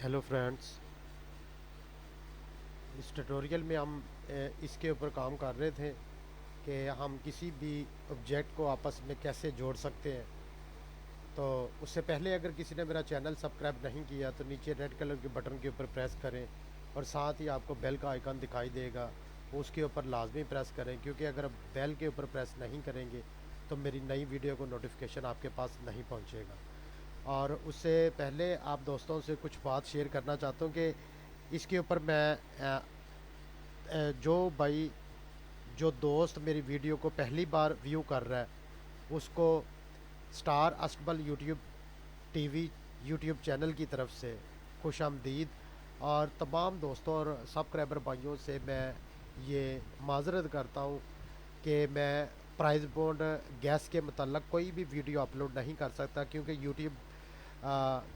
Hello friends. इस tutorial में हम इसके ऊपर काम कर रहे थे कि हम किसी भी ऑब्जेक्ट को आपस में कैसे जोड़ सकते हैं। तो उससे पहले अगर किसी ने मेरा चैनल सब्सक्राइब नहीं किया तो नीचे रेड कलर के बटन के ऊपर प्रेस करें और साथ ही आपको बेल का आइकन दिखाई देगा, उसके ऊपर लाजमी प्रेस करें, क्योंकि अगर बेल के ऊपर प्रेस नहीं करेंगे तो मेरी नई वीडियो को नोटिफिकेशन आपके पास नहीं पहुंचेगा। और उससे पहले आप दोस्तों से कुछ बात शेयर करना चाहता हूँ कि इसके ऊपर मैं जो भाई जो दोस्त मेरी वीडियो को पहली बार व्यू कर रहा है उसको स्टार अस्तबल यूट्यूब टीवी यूट्यूब चैनल की तरफ से खुश आमदीद। और तमाम दोस्तों और सब्सक्राइबर भाइयों से मैं ये माजरत करता हूँ कि मैं प्राइस बॉन्ड गैस के मतलब कोई भी वीडियो अपलोड नहीं कर सकता, क्योंकि यूट्यूब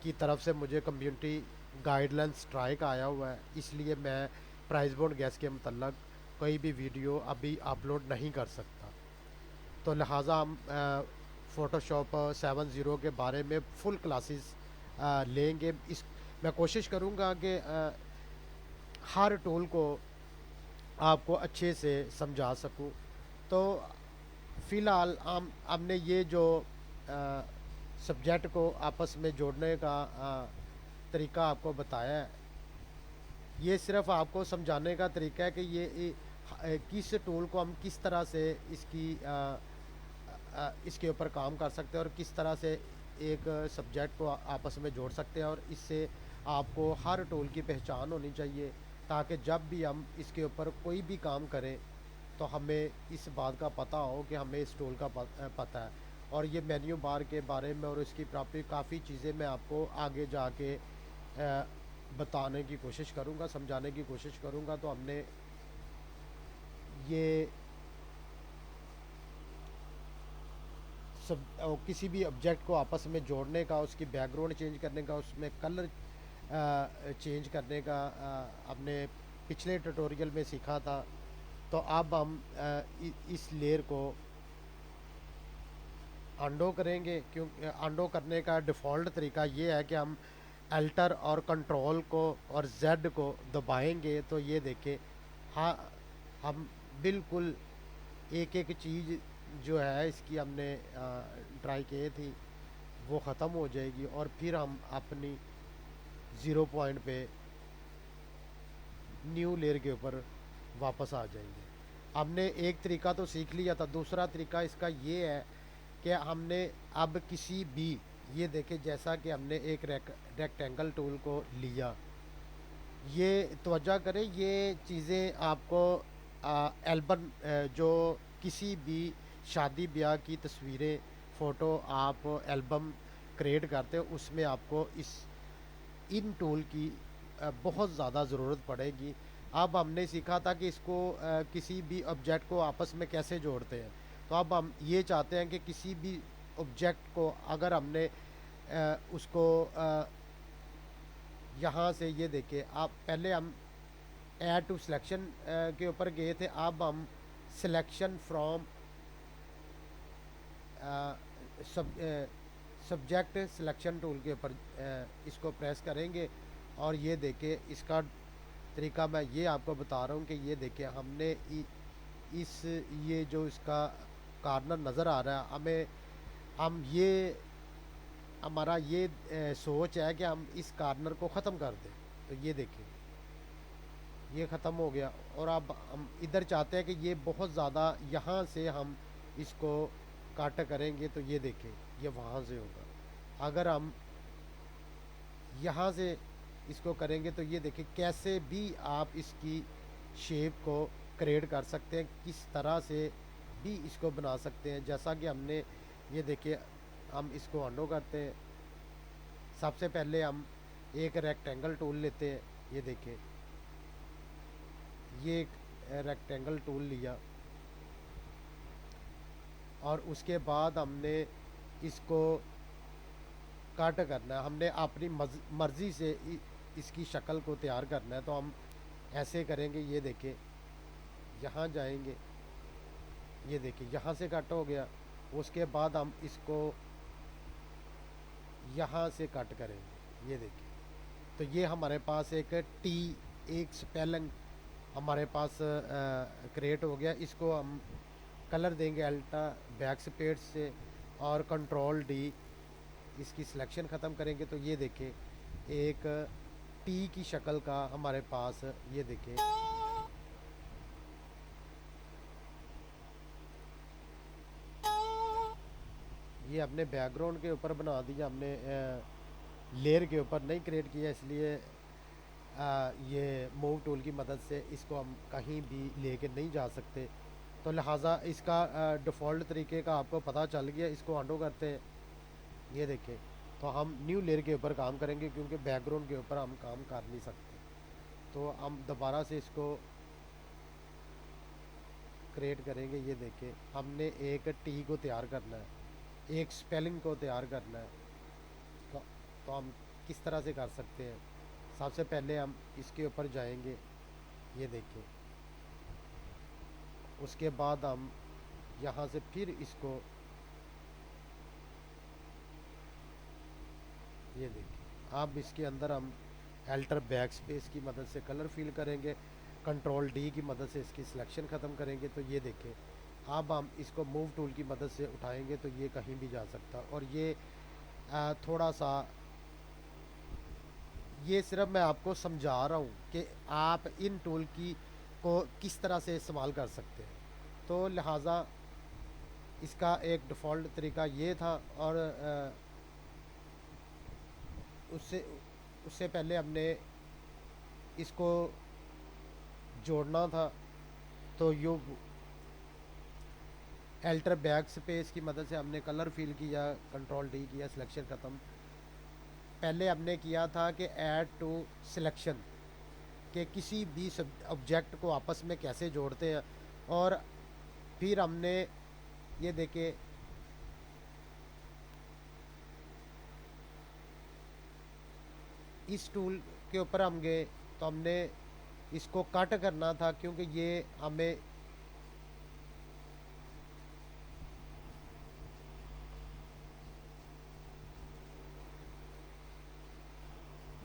की तरफ से मुझे कम्युनिटी गाइडलाइन स्ट्राइक आया हुआ है। इसलिए मैं प्राइस बॉन्ड गैस के मतलब कोई भी वीडियो अभी अपलोड नहीं कर सकता। तो लिहाजा हम फ़ोटोशॉप 7.0 के बारे में फुल क्लासेस लेंगे। इस मैं कोशिश करूँगा कि हर टूल को आपको अच्छे से समझा सकूँ। तो फ़िलहाल हमने ये जो सब्जेक्ट को आपस में जोड़ने का तरीका आपको बताया है, ये सिर्फ आपको समझाने का तरीका है कि किस टूल को हम किस तरह से इसके ऊपर काम कर सकते हैं और किस तरह से एक सब्जेक्ट को आपस में जोड़ सकते हैं। और इससे आपको हर टूल की पहचान होनी चाहिए, ताकि जब भी हम इसके ऊपर कोई भी काम करें तो हमें इस बात का पता हो कि हमें इस टूल का पता है। और ये मेन्यू बार के बारे में और इसकी प्रॉपर्टी काफ़ी चीज़ें मैं आपको आगे जाके बताने की कोशिश करूँगा, समझाने की कोशिश करूँगा। तो हमने ये किसी भी ऑब्जेक्ट को आपस में जोड़ने का, उसकी बैकग्राउंड चेंज करने का, उसमें कलर चेंज करने का हमने पिछले ट्यूटोरियल में सीखा था। तो अब हम इस लेयर को अंडो करेंगे, क्योंकि अंडो करने का डिफ़ॉल्ट तरीका ये है कि हम अल्टर और कंट्रोल को और जेड को दबाएंगे। तो ये देखें, हाँ, हम बिल्कुल एक एक चीज़ जो है इसकी हमने ट्राई की थी वो ख़त्म हो जाएगी और फिर हम अपनी ज़ीरो पॉइंट पे न्यू लेयर के ऊपर वापस आ जाएंगे। हमने एक तरीका तो सीख लिया था, दूसरा तरीका इसका ये है कि हमने अब किसी भी, ये देखें, जैसा कि हमने एक रेक्टेंगल टूल को लिया, ये तवज्जो करें, ये चीज़ें आपको एल्बम जो किसी भी शादी ब्याह की तस्वीरें, फ़ोटो आप एल्बम क्रिएट करते हो उसमें आपको इन टूल की बहुत ज़्यादा ज़रूरत पड़ेगी। अब हमने सीखा था कि इसको किसी भी ऑब्जेक्ट को आपस में कैसे जोड़ते हैं। तो अब हम ये चाहते हैं कि किसी भी ऑब्जेक्ट को अगर हमने उसको यहाँ से, ये देखिए, आप पहले हम ऐड टू सिलेक्शन के ऊपर गए थे, अब हम सिलेक्शन फ्रॉम सब सब्जेक्ट सिलेक्शन टूल के ऊपर इसको प्रेस करेंगे। और ये देखिए, इसका तरीका मैं ये आपको बता रहा हूँ कि ये देखिए, हमने इस ये जो इसका कार्नर नज़र आ रहा है हमें, हम ये हमारा ये सोच है कि हम इस कार्नर को ख़त्म कर दें। तो ये देखिए, ये ख़त्म हो गया। और अब हम इधर चाहते हैं कि ये बहुत ज़्यादा, यहाँ से हम इसको काट करेंगे तो ये देखें, ये वहाँ से होगा। अगर हम यहाँ से इसको करेंगे तो ये देखिए, कैसे भी आप इसकी शेप को क्रिएट कर सकते हैं, किस तरह से भी इसको बना सकते हैं। जैसा कि हमने, ये देखिए, हम इसको अंडो करते हैं। सबसे पहले हम एक रेक्टेंगल टूल लेते हैं, ये देखिए, ये एक रेक्टेंगल टूल लिया और उसके बाद हमने इसको कट करना है। हमने अपनी मर्ज़ी से इसकी शक्ल को तैयार करना है। तो हम ऐसे करेंगे, ये देखिए, यहाँ जाएंगे, ये देखिए, यहाँ से कट हो गया। उसके बाद हम इसको यहाँ से कट करेंगे, ये देखिए, तो ये हमारे पास एक टी, एक स्पेलिंग हमारे पास क्रिएट हो गया। इसको हम कलर देंगे अल्ट्रा बैक स्पेस से और कंट्रोल डी, इसकी सिलेक्शन ख़त्म करेंगे तो ये देखें एक टी की शक्ल का हमारे पास, ये देखें ये अपने बैकग्राउंड के ऊपर बना दिया हमने, लेयर के ऊपर नहीं क्रिएट किया, इसलिए ये मूव टूल की मदद से इसको हम कहीं भी लेके नहीं जा सकते। तो लिहाजा इसका डिफ़ॉल्ट तरीके का आपको पता चल गया। इसको अंडू करते हैं, ये देखें तो हम न्यू लेयर के ऊपर काम करेंगे क्योंकि बैकग्राउंड के ऊपर हम काम कर नहीं सकते। तो हम दोबारा से इसको क्रिएट करेंगे। ये देखें हमने एक टी को तैयार करना है, एक स्पेलिंग को तैयार करना है। तो हम किस तरह से कर सकते हैं? सबसे पहले हम इसके ऊपर जाएंगे, ये देखें, उसके बाद हम यहाँ से फिर इसको, ये देखिए अब इसके अंदर हम अल्टर बैक स्पेस की मदद से कलर फिल करेंगे, कंट्रोल डी की मदद से इसकी सिलेक्शन ख़त्म करेंगे। तो ये देखें अब हम इसको मूव टूल की मदद से उठाएंगे तो ये कहीं भी जा सकता। और ये थोड़ा सा, ये सिर्फ मैं आपको समझा रहा हूँ कि आप इन टूल की को किस तरह से इस्तेमाल कर सकते हैं। तो लिहाजा इसका एक डिफ़ॉल्ट तरीका ये था। और उससे उससे पहले हमने इसको जोड़ना था, तो यू अल्टर बैक स्पेस की मदद से हमने कलर फिल किया, कंट्रोल डी किया, सिलेक्शन ख़त्म। पहले हमने किया था कि ऐड टू सिलेक्शन, कि किसी भी ऑब्जेक्ट को आपस में कैसे जोड़ते हैं। और फिर हमने ये देखे इस टूल के ऊपर हम गए तो हमने इसको कट करना था क्योंकि ये हमें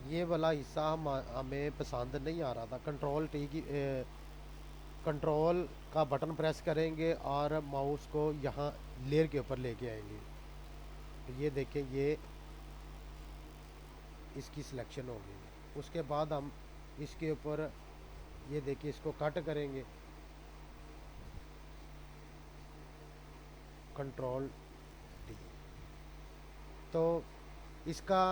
ये वाला हिस्सा हमें पसंद नहीं आ रहा था। कंट्रोल टी की कंट्रोल का बटन प्रेस करेंगे और माउस को यहाँ लेयर के ऊपर लेके आएंगे। तो ये देखें ये इसकी सिलेक्शन हो गई। उसके बाद हम इसके ऊपर ये देखिए इसको कट करेंगे, कंट्रोल डी। तो इसका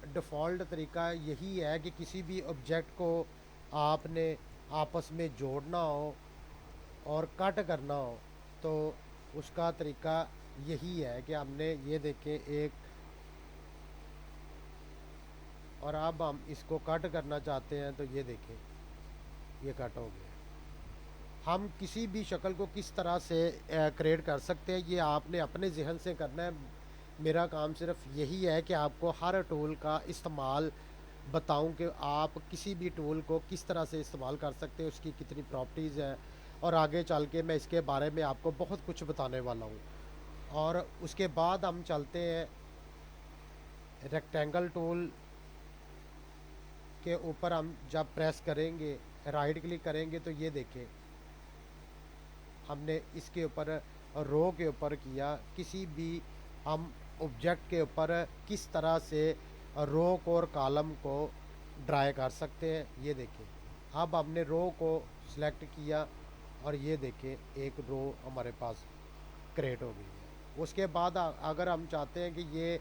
डिफ़ॉल्ट तरीका यही है कि किसी भी ऑब्जेक्ट को आपने आपस में जोड़ना हो और कट करना हो तो उसका तरीका यही है कि हमने ये देखें एक, और अब हम इसको कट करना चाहते हैं तो ये देखें ये कट हो गया। हम किसी भी शक्ल को किस तरह से क्रिएट कर सकते हैं ये आपने अपने जहन से करना है। मेरा काम सिर्फ यही है कि आपको हर टूल का इस्तेमाल बताऊं कि आप किसी भी टूल को किस तरह से इस्तेमाल कर सकते हैं, उसकी कितनी प्रॉपर्टीज़ है। और आगे चल के मैं इसके बारे में आपको बहुत कुछ बताने वाला हूं। और उसके बाद हम चलते हैं रेक्टेंगल टूल के ऊपर। हम जब प्रेस करेंगे, राइट क्लिक करेंगे तो ये देखें हमने इसके ऊपर रो के ऊपर किया। किसी भी हम ऑब्जेक्ट के ऊपर किस तरह से रो को और कॉलम को ड्राई कर सकते हैं, ये देखें। अब हमने रो को सिलेक्ट किया और ये देखें एक रो हमारे पास क्रिएट हो गई है। उसके बाद अगर हम चाहते हैं कि ये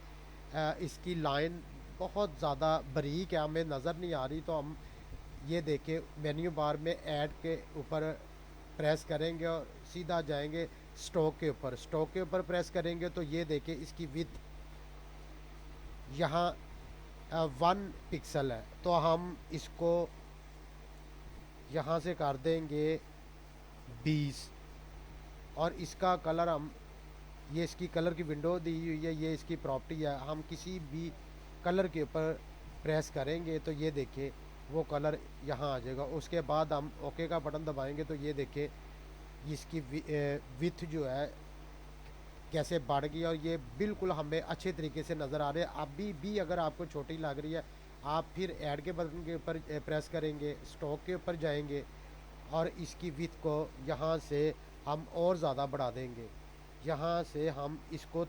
इसकी लाइन बहुत ज़्यादा बारीक है, हमें नज़र नहीं आ रही, तो हम ये देखें मेन्यू बार में ऐड के ऊपर प्रेस करेंगे और सीधा जाएंगे स्टॉक के ऊपर। स्टॉक के ऊपर प्रेस करेंगे तो ये देखें इसकी विड्थ यहाँ 1 पिक्सल है, तो हम इसको यहाँ से कर देंगे 20। और इसका कलर हम, ये इसकी कलर की विंडो दी हुई है, ये इसकी प्रॉपर्टी है। हम किसी भी कलर के ऊपर प्रेस करेंगे तो ये देखें वो कलर यहाँ आ जाएगा। उसके बाद हम ओके का बटन दबाएंगे तो ये देखें इसकी विथ जो है कैसे बढ़ गई और ये बिल्कुल हमें अच्छे तरीके से नज़र आ रहे हैं। अभी भी अगर आपको छोटी लग रही है आप फिर ऐड के बटन के ऊपर प्रेस करेंगे, स्टॉक के ऊपर जाएंगे और इसकी विड्थ को यहाँ से हम और ज़्यादा बढ़ा देंगे। यहाँ से हम इसको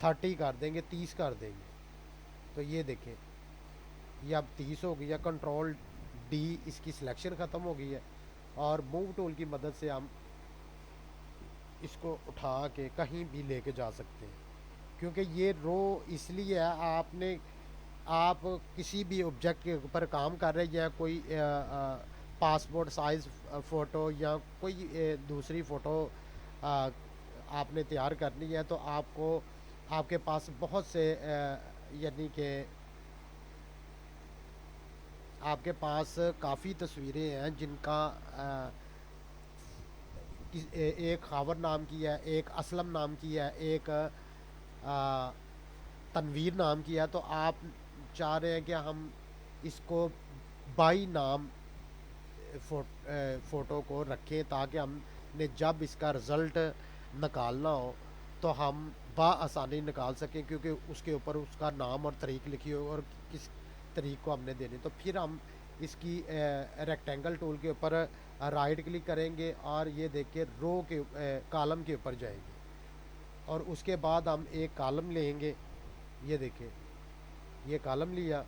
30 कर देंगे, 30 कर देंगे। तो ये देखें, ये अब 30 हो गई है। कंट्रोल डी, इसकी सिलेक्शन ख़त्म हो गई है और मूव टूल की मदद से हम इसको उठा के कहीं भी लेके जा सकते हैं। क्योंकि ये रो इसलिए है, आप किसी भी ऑब्जेक्ट के ऊपर काम कर रहे हैं या कोई पासपोर्ट साइज़ फ़ोटो या कोई दूसरी फ़ोटो आपने तैयार करनी है, तो आपको आपके पास बहुत से यानी कि आपके पास काफ़ी तस्वीरें हैं जिनका एक खावर नाम की है, एक असलम नाम की है, एक तनवीर नाम की है। तो आप चाह रहे हैं कि हम इसको बाई नाम फ़ोटो को रखें ताकि हमने जब इसका रिज़ल्ट निकालना हो तो हम आसानी निकाल सकें, क्योंकि उसके ऊपर उसका नाम और तारीख लिखी हो और किस तारीख को हमने देनी। तो फिर हम इसकी रेक्टेंगल टूल के ऊपर राइट क्लिक करेंगे और ये देखिए रो के कॉलम के ऊपर जाएंगे और उसके बाद हम एक कॉलम लेंगे। ये देखिए, ये कॉलम लिया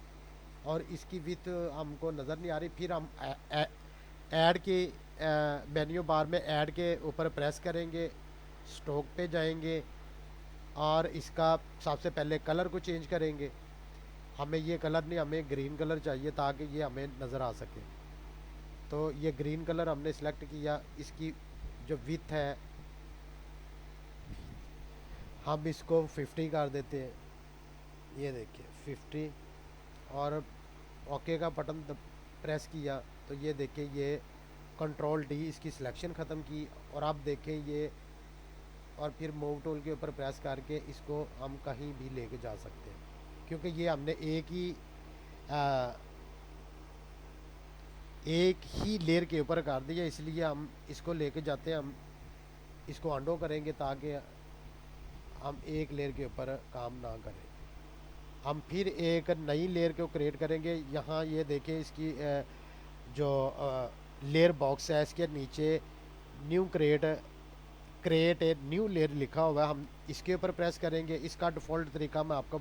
और इसकी विड्थ हमको नज़र नहीं आ रही। फिर हम ऐड के मेन्यू बार में ऐड के ऊपर प्रेस करेंगे, स्टॉक पे जाएंगे और इसका सबसे पहले कलर को चेंज करेंगे। हमें ये कलर नहीं, हमें ग्रीन कलर चाहिए ताकि ये हमें नज़र आ सके। तो ये ग्रीन कलर हमने सेलेक्ट किया। इसकी जो विड्थ है हम इसको 50 कर देते हैं। ये देखिए 50 और ओके का बटन प्रेस किया तो ये देखिए ये कंट्रोल डी, इसकी सिलेक्शन ख़त्म की और आप देखें ये, और फिर मूव टूल के ऊपर प्रेस करके इसको हम कहीं भी लेके जा सकते हैं। क्योंकि ये हमने एक ही लेयर के ऊपर कर दिया, इसलिए हम इसको लेके जाते हैं। हम इसको अंडो करेंगे ताकि हम एक लेयर के ऊपर काम ना करें। हम फिर एक नई लेयर को क्रिएट करेंगे। यहाँ ये देखें इसकी जो लेयर बॉक्स है इसके नीचे new create a new layer लिखा हुआ है। हम इसके ऊपर प्रेस करेंगे। इसका डिफ़ॉल्ट तरीका मैं आपको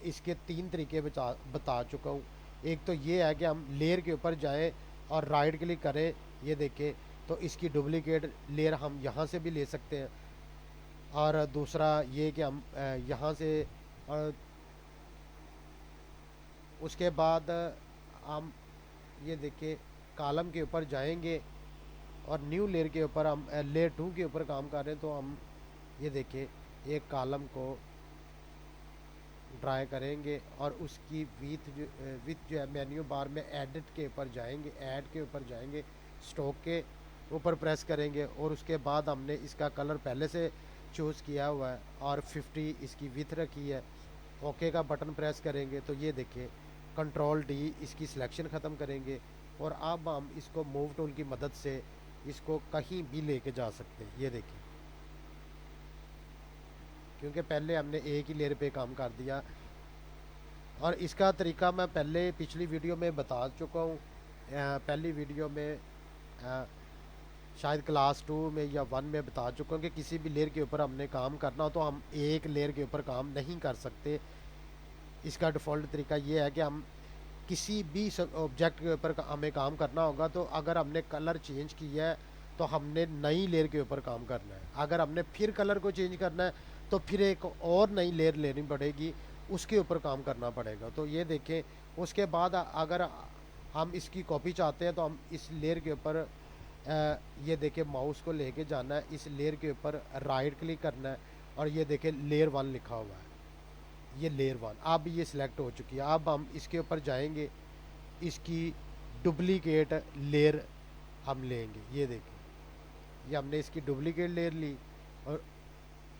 इसके 3 तरीके बता चुका हूँ। एक तो ये है कि हम लेयर के ऊपर जाएं और राइट क्लिक करें, ये देखें तो इसकी डुप्लीकेट लेयर हम यहाँ से भी ले सकते हैं। और दूसरा ये कि हम यहाँ से उसके बाद हम ये देखिए कॉलम के ऊपर जाएंगे और न्यू लेयर के ऊपर हम लेयर 2 के ऊपर काम कर रहे हैं। तो हम ये देखिए एक कॉलम को ड्राई करेंगे और उसकी विथ जो है मेन्यू बार में एडिट के ऊपर जाएंगे, ऐड के ऊपर जाएंगे, स्टॉक के ऊपर प्रेस करेंगे और उसके बाद हमने इसका कलर पहले से चूज़ किया हुआ है और 50 इसकी विथ रखी है। ओके का बटन प्रेस करेंगे तो ये देखिए कंट्रोल डी, इसकी सिलेक्शन ख़त्म करेंगे और अब हम इसको मूव टूल की मदद से इसको कहीं भी लेके जा सकते हैं। ये देखिए, क्योंकि पहले हमने एक ही लेयर पे काम कर दिया और इसका तरीका मैं पहले पिछली वीडियो में बता चुका हूँ। पहली वीडियो में शायद क्लास 2 में या 1 में बता चुका हूँ कि किसी भी लेयर के ऊपर हमने काम करना हो तो हम एक लेयर के ऊपर काम नहीं कर सकते। इसका डिफ़ॉल्ट तरीका ये है कि हम किसी भी ऑब्जेक्ट के ऊपर हमें काम करना होगा तो अगर हमने कलर चेंज किया है तो हमने नई लेयर के ऊपर काम करना है। अगर हमने फिर कलर को चेंज करना है तो फिर एक और नई लेयर लेनी पड़ेगी, उसके ऊपर काम करना पड़ेगा। तो ये देखें, उसके बाद अगर हम इसकी कॉपी चाहते हैं तो हम इस लेयर के ऊपर ये देखें माउस को लेके जाना है, इस लेयर के ऊपर राइट क्लिक करना है और ये देखें लेयर 1 लिखा हुआ है, ये लेयर 1 अब ये सिलेक्ट हो चुकी है। अब हम इसके ऊपर जाएंगे, इसकी डुप्लीकेट लेयर हम लेंगे। ये देखें, ये हमने इसकी डुप्लीकेट लेयर ली और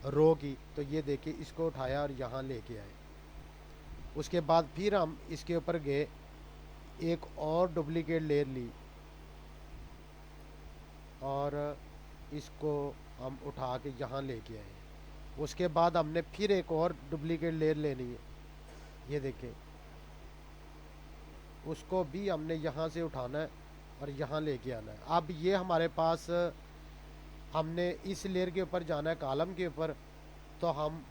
रो की, तो ये देखिए इसको उठाया और यहाँ लेके आए। उसके बाद फिर हम इसके ऊपर गए, एक और डुप्लीकेट लेयर ली और इसको हम उठा के यहाँ लेके आए। उसके बाद हमने फिर एक और डुप्लीकेट लेयर लेनी है। ये देखें, उसको भी हमने यहाँ से उठाना है और यहाँ लेके आना है। अब ये हमारे पास हमने इस लेयर के ऊपर जाना है, कॉलम के ऊपर, तो हम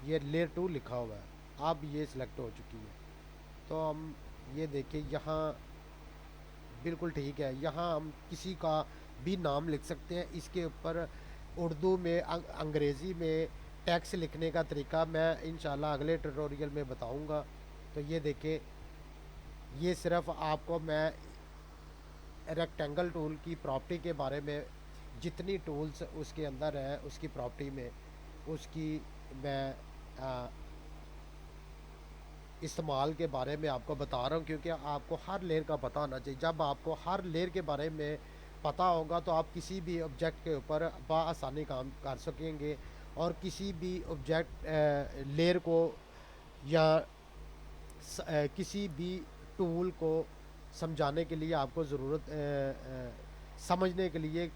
ये लेयर 2 लिखा हुआ है, अब ये सिलेक्ट हो चुकी है। तो हम ये देखिए यहाँ बिल्कुल ठीक है, यहाँ हम किसी का भी नाम लिख सकते हैं। इसके ऊपर उर्दू में अंग्रेज़ी में टेक्स्ट लिखने का तरीका मैं इंशाल्लाह अगले ट्यूटोरियल में बताऊंगा। तो ये देखें, ये सिर्फ आपको मैं रेक्टेंगल टूल की प्रॉपर्टी के बारे में, जितनी टूल्स उसके अंदर है उसकी प्रॉपर्टी में, उसकी मैं इस्तेमाल के बारे में आपको बता रहा हूँ, क्योंकि आपको हर लेयर का पता होना चाहिए। जब आपको हर लेयर के बारे में पता होगा तो आप किसी भी ऑब्जेक्ट के ऊपर बआसानी काम कर सकेंगे, और किसी भी ऑब्जेक्ट लेयर को या किसी भी टूल को समझाने के लिए आपको ज़रूरत समझने के लिए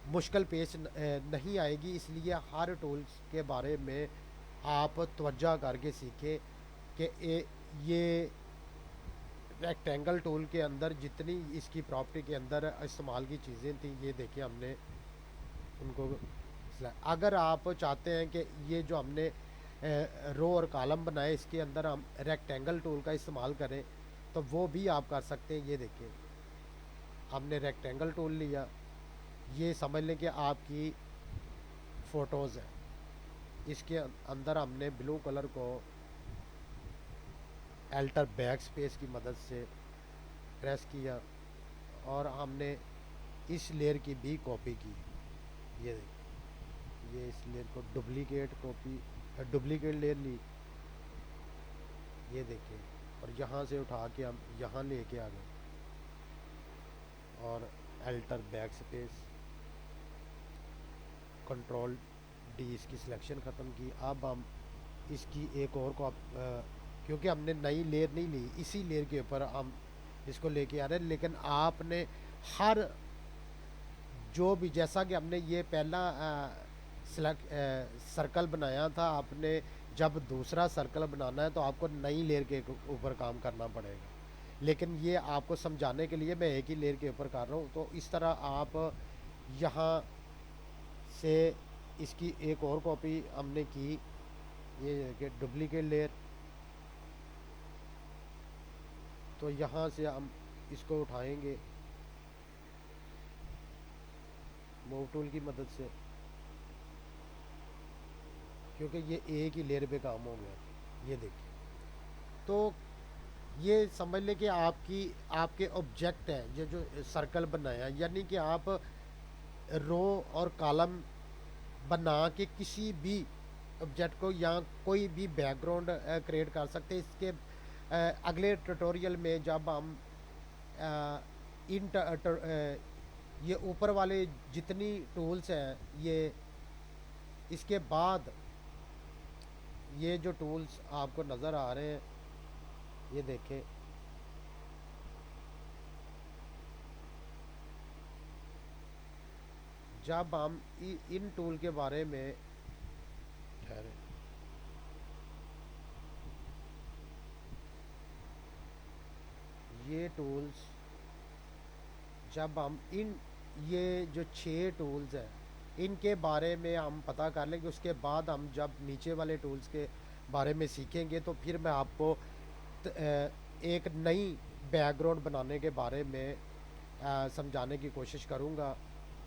मुश्किल पेश नहीं आएगी। इसलिए हर टूल्स के बारे में आप तवज्जो करके सीखें कि ये रेक्टेंगल टूल के अंदर जितनी इसकी प्रॉपर्टी के अंदर इस्तेमाल की चीज़ें थी, ये देखिए हमने उनको। अगर आप चाहते हैं कि ये जो हमने रो और कॉलम बनाए इसके अंदर हम रेक्टेंगल टूल का इस्तेमाल करें, तो वो भी आप कर सकते हैं। ये देखिए हमने रेक्टेंगल टूल लिया, ये समझ लें कि आपकी फ़ोटोज़ है, इसके अंदर हमने ब्लू कलर को अल्टर बैक स्पेस की मदद से प्रेस किया और हमने इस लेयर की भी कॉपी की। ये देखिए, ये इस लेयर को डुप्लीकेट लेयर ली, ये देखिए, और यहाँ से उठा के हम यहाँ लेके आ गए और alter back space, control D, इसकी सिलेक्शन ख़त्म की। अब हम इसकी एक और को क्योंकि हमने नई लेयर नहीं ली, इसी लेयर के ऊपर हम इसको लेके आ रहे हैं। लेकिन आपने हर जो भी, जैसा कि हमने ये पहला सर्कल बनाया था, आपने जब दूसरा सर्कल बनाना है तो आपको नई लेयर के ऊपर काम करना पड़ेगा। लेकिन ये आपको समझाने के लिए मैं एक ही लेयर के ऊपर कर रहा हूँ। तो इस तरह आप यहाँ से इसकी एक और कॉपी हमने की, ये डुप्लीकेट लेयर। तो यहाँ से हम इसको उठाएंगे मूव टूल की मदद से, क्योंकि ये एक ही लेयर पे काम हो गया। ये देखिए, तो ये समझ लें कि आपके ऑब्जेक्ट हैं, ये जो सर्कल बनाया, यानी कि आप रो और कॉलम बना के किसी भी ऑब्जेक्ट को या कोई भी बैकग्राउंड क्रिएट कर सकते हैं। इसके अगले ट्यूटोरियल में जब हम ये ऊपर वाले जितनी टूल्स हैं, ये इसके बाद ये जो टूल्स आपको नज़र आ रहे हैं, ये देखें, जब हम इन टूल के बारे में ठहरे, ये टूल्स जब हम ये जो 6 टूल्स हैं इनके बारे में हम पता कर लेंगे, उसके बाद हम जब नीचे वाले टूल्स के बारे में सीखेंगे तो फिर मैं आपको एक नई बैकग्राउंड बनाने के बारे में समझाने की कोशिश करूँगा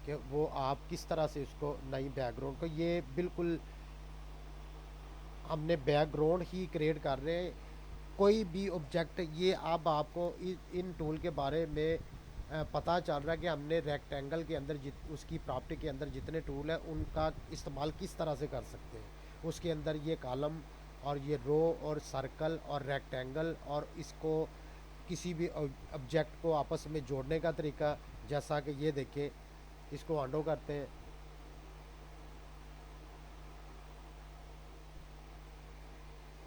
कि वो आप किस तरह से उसको नई बैकग्राउंड को, ये बिल्कुल हमने बैकग्राउंड ही क्रिएट कर रहे हैं। कोई भी ऑब्जेक्ट, ये अब आपको इन टूल के बारे में पता चल रहा है कि हमने रेक्टेंगल के अंदर उसकी प्रॉपर्टी के अंदर जितने टूल हैं उनका इस्तेमाल किस तरह से कर सकते हैं। उसके अंदर ये कॉलम और ये रो और सर्कल और रेक्टेंगल और इसको किसी भी ऑब्जेक्ट को आपस में जोड़ने का तरीका, जैसा कि ये देखें, इसको अंडो करते हैं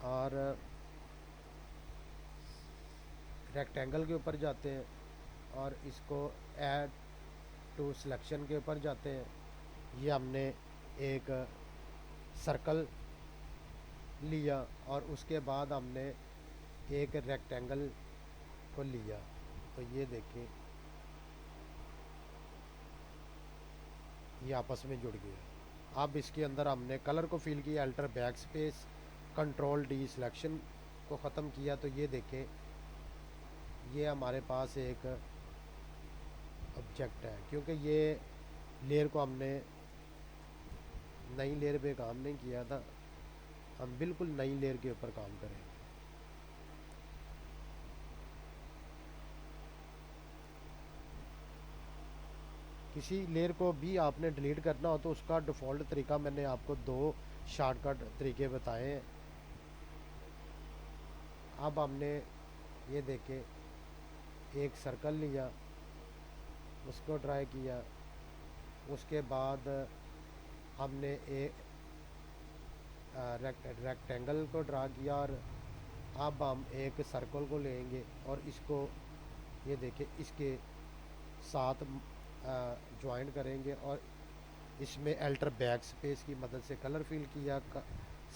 और रेक्टेंगल के ऊपर जाते हैं और इसको ऐड टू सिलेक्शन के ऊपर जाते हैं। ये हमने एक सर्कल लिया और उसके बाद हमने एक रेक्टेंगल को लिया, तो ये देखें ये आपस में जुड़ गया। अब इसके अंदर हमने कलर को फिल किया, alter back space, control D selection को ख़त्म किया, तो ये देखें ये हमारे पास एक ऑब्जेक्ट है। क्योंकि ये लेयर को हमने नई लेयर पे काम नहीं किया था, हम बिल्कुल नई लेयर के ऊपर काम करें। किसी लेयर को भी आपने डिलीट करना हो तो उसका डिफ़ॉल्ट तरीका मैंने आपको दो शॉर्टकट तरीके बताए हैं। अब हमने ये देखे एक सर्कल लिया, उसको ड्राई किया, उसके बाद हमने एक रेक्टेंगल को ड्रा किया, और अब हम एक सर्कल को लेंगे और इसको ये देखें इसके साथ ज्वाइन करेंगे, और इसमें अल्टर बैक स्पेस की मदद से कलर फिल किया,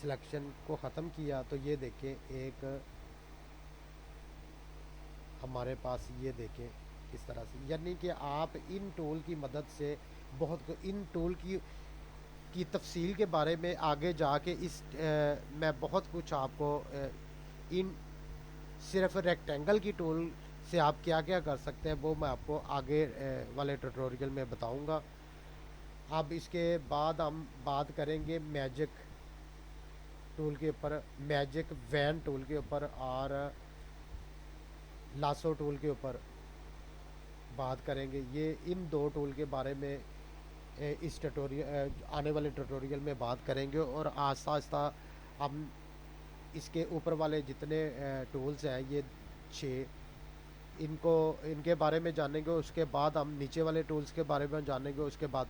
सिलेक्शन को ख़त्म किया, तो ये देखें एक हमारे पास ये देखें इस तरह से। यानी कि आप इन टूल की मदद से इन टूल की तफसील के बारे में आगे जाके मैं बहुत कुछ आपको इन सिर्फ रेक्टेंगल की टूल से आप क्या क्या कर सकते हैं वो मैं आपको आगे वाले ट्यूटोरियल में बताऊंगा। अब इसके बाद हम बात करेंगे मैजिक टूल के ऊपर, मैजिक वैन टूल के ऊपर और लासो टूल के ऊपर बात करेंगे। ये इन दो टूल के बारे में इस ट्यूटोरियल आने वाले ट्यूटोरियल में बात करेंगे, और आहिस्ता आहिस्ता हम इसके ऊपर वाले जितने टूल्स हैं ये 6 इनके बारे में जानेंगे। उसके बाद हम नीचे वाले टूल्स के बारे में जानेंगे उसके बाद।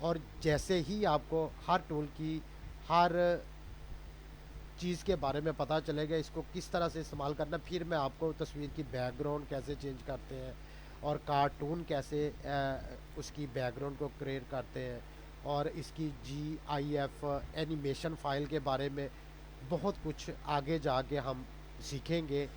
और जैसे ही आपको हर टूल की हर चीज़ के बारे में पता चलेगा, इसको किस तरह से इस्तेमाल करना, फिर मैं आपको तस्वीर की बैकग्राउंड कैसे चेंज करते हैं और कार्टून कैसे उसकी बैकग्राउंड को क्रिएट करते हैं, और इसकी GIF एनिमेशन फ़ाइल के बारे में बहुत कुछ आगे जाके हम सीखेंगे।